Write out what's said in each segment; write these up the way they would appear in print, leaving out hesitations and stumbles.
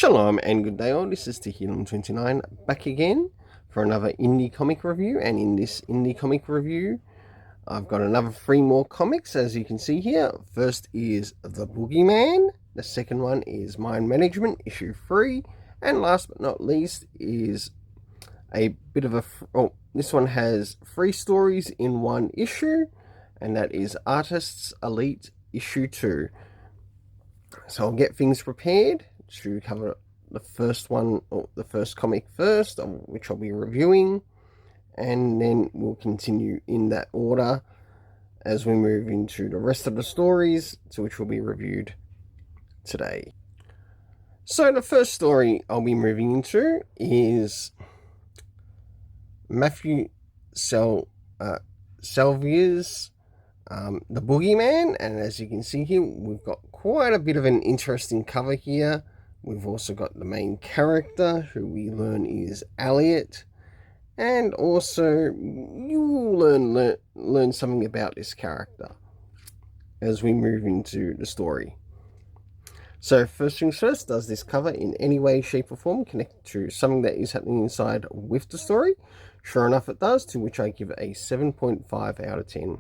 Shalom and good day all, this is Tehillim29 back again for another indie comic review, and in this indie comic review I've got another 3 more comics as you can see here. First is The Boogeyman, the second one is Mind Management issue 3, and last but not least is a bit of this one has 3 stories in one issue, and that is Artists Elite issue 2. So I'll get things prepared to cover the first one, or the first comic first, which I'll be reviewing, and then we'll continue in that order as we move into the rest of the stories, to which will be reviewed today. So the first story I'll be moving into is Matthew Salvier's The Boogeyman, and as you can see here, we've got quite a bit of an interesting cover here. We've also got the main character, who we learn is Elliot, and also you will learn something about this character as we move into the story. So first things first, does this cover in any way, shape or form connect to something that is happening inside with the story? Sure enough it does, to which I give it a 7.5 out of 10.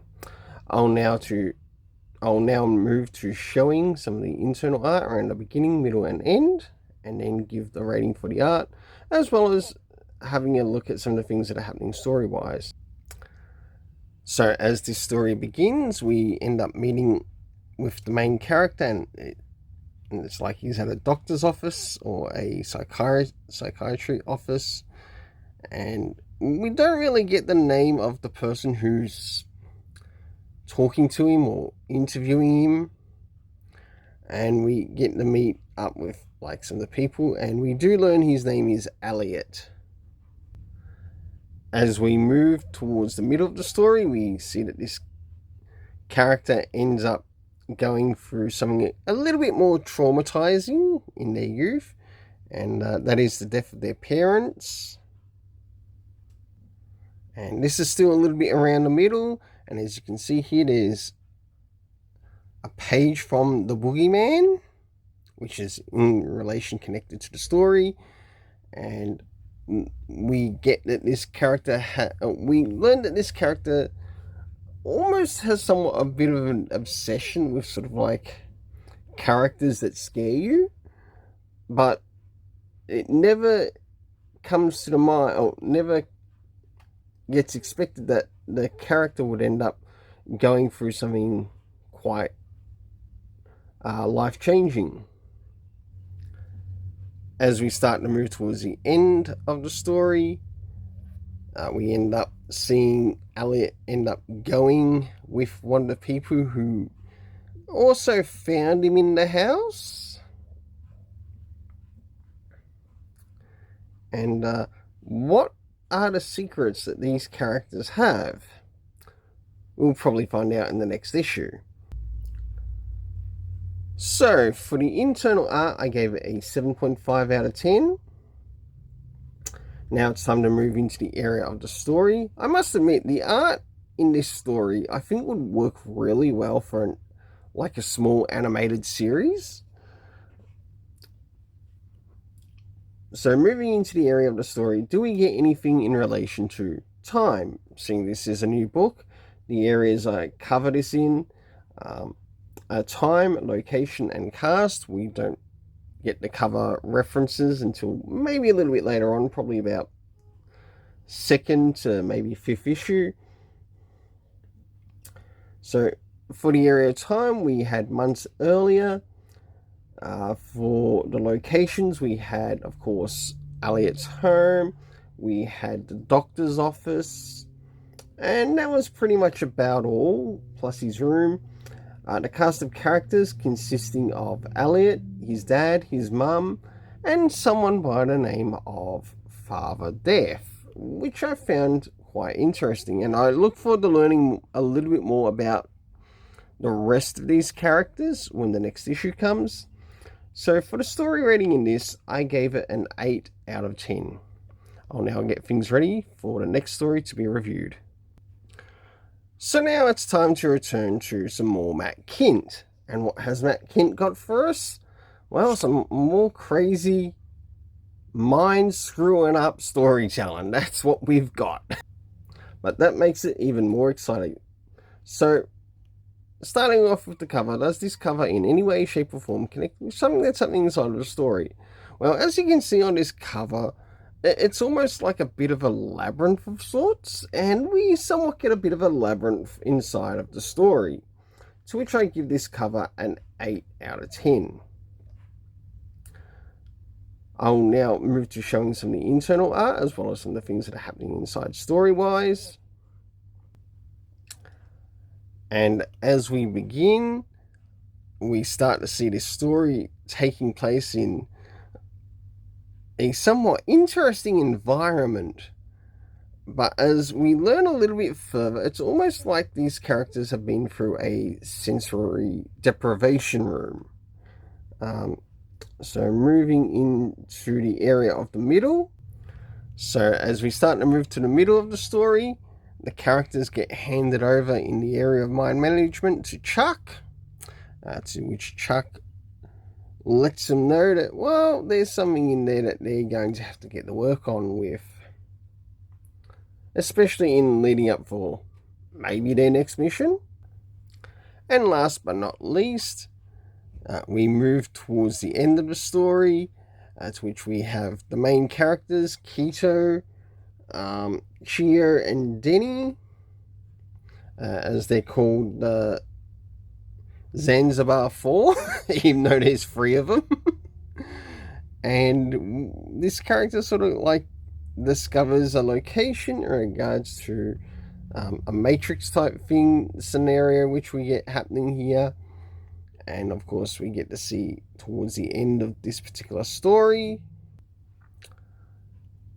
I'll now move to showing some of the internal art around the beginning, middle and end, and then give the rating for the art, as well as having a look at some of the things that are happening story-wise. So as this story begins, we end up meeting with the main character, and it's like he's at a doctor's office or a psychiatry office, and we don't really get the name of the person who's talking to him or interviewing him, and we get to meet up with like some of the people, and we do learn his name is Elliot. As we move towards the middle of the story, we see that this character ends up going through something a little bit more traumatizing in their youth, and that is the death of their parents. And this is still a little bit around the middle, and as you can see here, there's a page from The Boogeyman, which is in relation connected to the story, and we get that this character we learn that this character almost has somewhat a bit of an obsession with sort of like characters that scare you, but it never comes to the mind, or never gets expected that the character would end up going through something quite life-changing. As we start to move towards the end of the story, we end up seeing Elliot end up going with one of the people who also found him in the house. And what are the secrets that these characters have? We'll probably find out in the next issue. So, for the internal art, I gave it a 7.5 out of 10. Now it's time to move into the area of the story. I must admit, the art in this story, I think would work really well for like a small animated series. So moving into the area of the story, do we get anything in relation to time? Seeing this is a new book, the areas I cover this in, time, location, and cast, we don't get to cover references until maybe a little bit later on, probably about 2nd to maybe 5th issue. So for the area of time, we had months earlier. For the locations, we had, of course, Elliot's home, we had the doctor's office, and that was pretty much about all, plus his room. The cast of characters consisting of Elliot, his dad, his mum, and someone by the name of Father Death, which I found quite interesting, and I look forward to learning a little bit more about the rest of these characters when the next issue comes. So for the story rating in this, I gave it an 8 out of 10. I'll now get things ready for the next story to be reviewed. So now it's time to return to some more Matt Kindt. And what has Matt Kindt got for us? well, some more crazy mind screwing up storytelling. That's what we've got. But that makes it even more exciting. So, starting off with the cover, does this cover in any way, shape, or form connect with something that's happening inside of the story? Well, as you can see on this cover, it's almost like a bit of a labyrinth of sorts, and we somewhat get a bit of a labyrinth inside of the story, to which I give this cover an 8 out of 10. I'll now move to showing some of the internal art, as well as some of the things that are happening inside story-wise. And as we begin, we start to see this story taking place in a somewhat interesting environment. But as we learn a little bit further, it's almost like these characters have been through a sensory deprivation room. So moving into the area of the middle. So as we start to move to the middle of the story, the characters get handed over in the area of mind management to Chuck, to which Chuck lets them know that, well, there's something in there that they're going to have to get the work on with, especially in leading up for maybe their next mission. And last but not least, we move towards the end of the story, to which we have the main characters, Keto, Chio, and Denny, as they're called the Zanzibar 4, even though there's 3 of them. And this character sort of like discovers a location in regards to a Matrix type thing scenario which we get happening here. And of course we get to see towards the end of this particular story.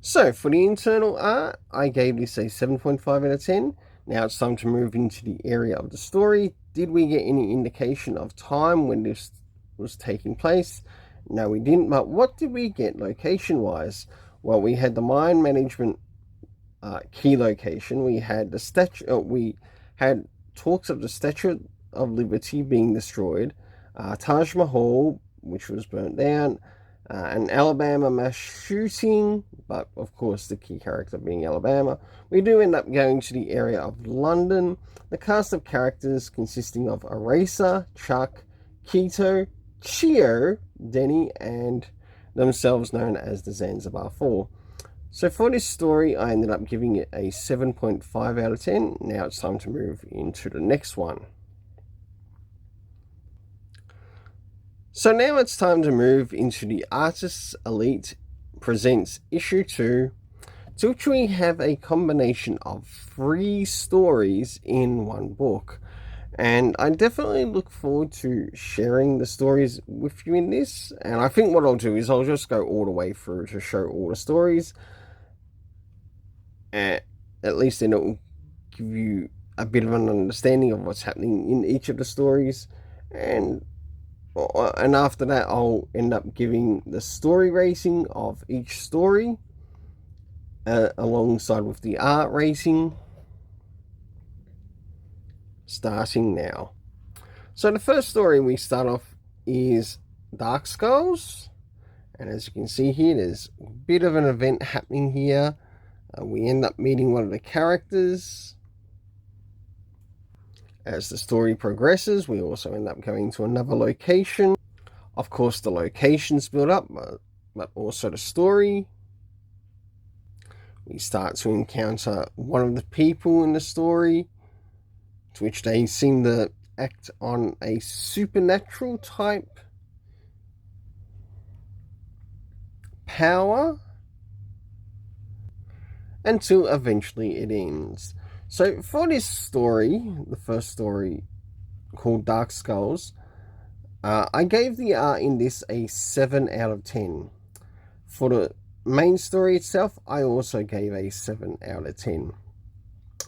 So for the internal art, I gave this a 7.5 out of 10. Now it's time to move into the area of the story. Did we get any indication of time when this was taking place? No, we didn't. But what did we get location-wise? Well, we had the mind management key location. We had the statue. We had talks of the Statue of Liberty being destroyed, Taj Mahal, which was burnt down, an Alabama mass shooting, but of course the key character being Alabama. We do end up going to the area of London. The cast of characters consisting of Eraser, Chuck, Keto, Chio, Denny, and themselves known as the Zanzibar 4. So for this story, I ended up giving it a 7.5 out of 10. Now it's time to move into the next one. So now it's time to move into the Artists Elite Presents Issue 2, to which we have a combination of 3 stories in one book. And I definitely look forward to sharing the stories with you in this. And I think what I'll do is I'll just go all the way through to show all the stories. At least then it will give you a bit of an understanding of what's happening in each of the stories. And after that, I'll end up giving the story rating of each story, alongside with the art rating, starting now. So the first story we start off is Dark Skulls, and as you can see here, there's a bit of an event happening here. We end up meeting one of the characters. As the story progresses, we also end up going to another location. Of course, the locations build up, but also the story. We start to encounter one of the people in the story, to which they seem to act on a supernatural type power, until eventually it ends. So for this story, the first story called Dark Skulls, I gave the art in this a 7 out of 10. For the main story itself, I also gave a 7 out of 10.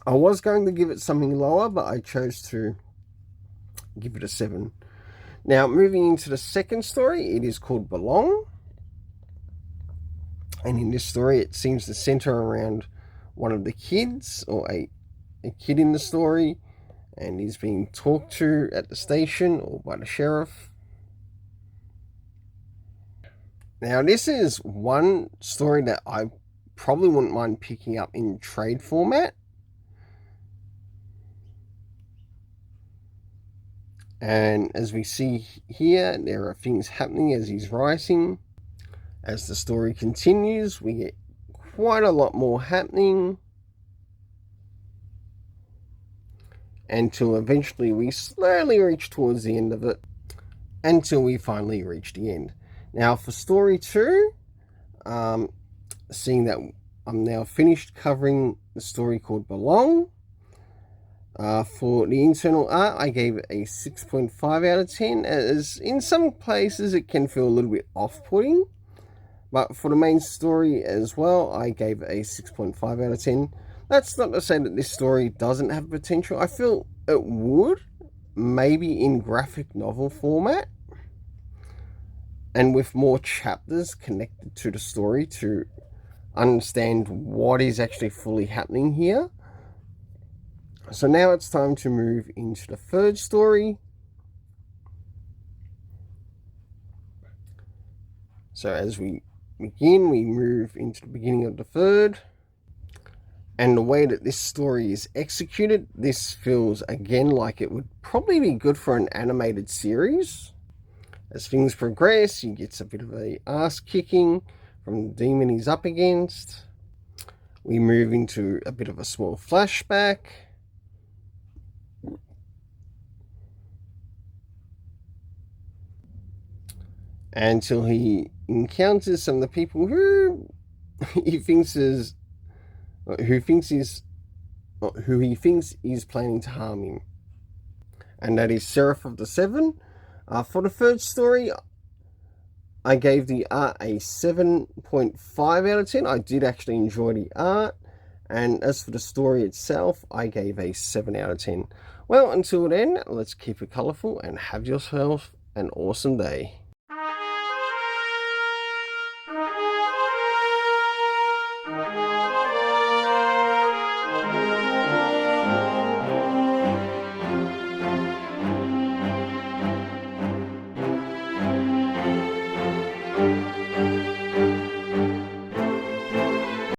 I was going to give it something lower, but I chose to give it a 7. Now, moving into the second story, it is called Belong. And in this story, it seems to center around one of the kids, or a kid in the story, and he's being talked to at the station or by the sheriff. Now, this is one story that I probably wouldn't mind picking up in trade format. And as we see here, there are things happening as he's writing. As the story continues, we get quite a lot more happening, until eventually we slowly reach towards the end of it, until we finally reach the end. Now, for story 2, seeing that I'm now finished covering the story called Belong, for the internal art, I gave it a 6.5 out of 10, as in some places it can feel a little bit off-putting. But for the main story as well, I gave it a 6.5 out of 10. That's not to say that this story doesn't have potential. I feel it would, maybe in graphic novel format, and with more chapters connected to the story to understand what is actually fully happening here. So now it's time to move into the third story. So as we begin, we move into the beginning of the third. And the way that this story is executed, this feels again like it would probably be good for an animated series. As things progress, he gets a bit of a ass kicking from the demon he's up against. We move into a bit of a small flashback. Until he encounters some of the people who he thinks is who he thinks is planning to harm him, and that is Seraph of the Seven. For the third story, I gave the art a 7.5 out of 10. I did actually enjoy the art, and as for the story itself, I gave a 7 out of 10. Well, until then, let's keep it colourful and have yourself an awesome day.